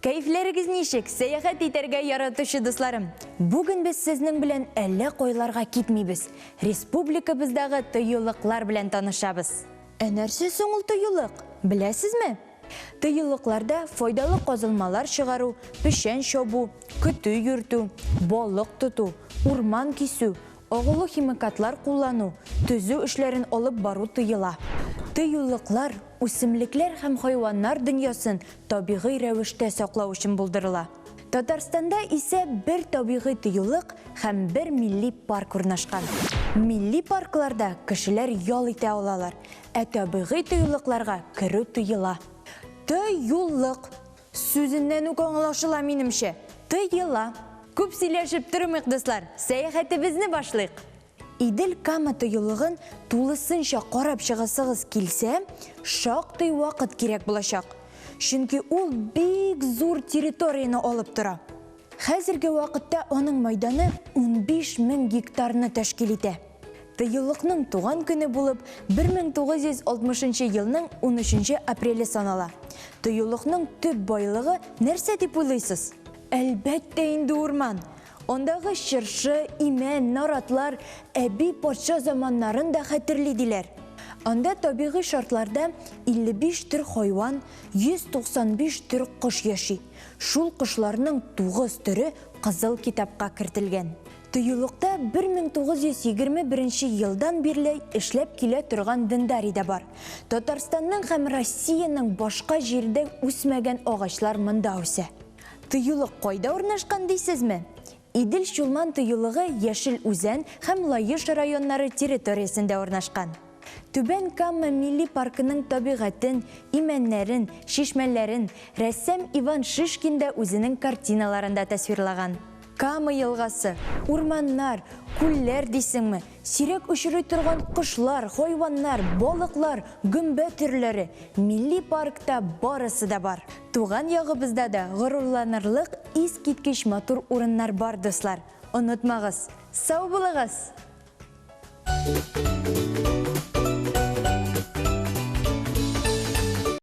Кайфлерігіз нешік, саяхат етерге яратушы дұсларым. Бүгін біз сіздің білен әлі қойларға кетмейбіз. Республика біздағы түйіліқлар білен танышабыз. Әнәрсі соңыл түйіліқ, біләсіз ме? Түйіліқларда фойдалы қозылмалар шығару, пішен шобу, күті үрту, болық тұту, урман кесу, оғылы химикатлар қолану, түзу үшлерін олып бару түйіла. Түйіліқлар үсімліклер һәм хайуаннар дүниясын табиғи рәвіште сақлау үшін бұлдырыла. Татарстанда исә бір табиғи түйіліқ һәм бір милли парк орнашқан. Милли паркларда кішілер ял ите алалар, табиғи түйіліқларға кіру түйіла. Түйіліқ сөзіннен үк аңлашыла менімше. Түйіла. Көп сөйлешіп тұрмық достар, саяхатыбызны башлайық. Иділ Кама түйілігін тулысынша қарап шығысығыз келсе, шақты уақыт керек болашақ. Шүнкі ол бек зор территорияны алып тұра. Хәзіргі уақытта оның майданы 15.000 гектарны тәшкил ете. Түйілігінің туған күні болып 1960 елның 13 апрелі санала. Түйілігінің түп байлығы нәрсе деп ойлайсыз? Әлбәтте инде урман. Ондағы шыршы, имен, наратлар әби патша заманнарын да хәтерледілер. Онда табиғи шартларда 55 түр хайван, 195 түр құш яши. Шул құшларының 9 түрі қызыл китапқа кіртілген. Түйілікті 1921 елдан берлі ішлеп келе тұрған діндари да бар. Татарстанның һәм Россияның башқа жерде үсмәгән ағачлар мында үсә. Түйілік қойда орнашқан дейсіз ме? Иділ Шулман түйілігі Яшыл Үзән һәм Лайыш районнары территориясында орнашқан. Түбән Кама милли паркының табиғатын, именнәрін, шишмәләрін рәссам Иван Шишкин да үзінің картиналарында тәсвирлаған. Кама елғасы, урманнар, күлләр дейсіңмі, сирек үшірі тұрған құшлар, хайваннар, балықлар, гүмбә түрлері, милли паркта барысы да бар. Туған яғыбызда да ғырурланырлық ис кеткеш матур урыннар бар дұслар. Ұнытмағыз, сау болығыз!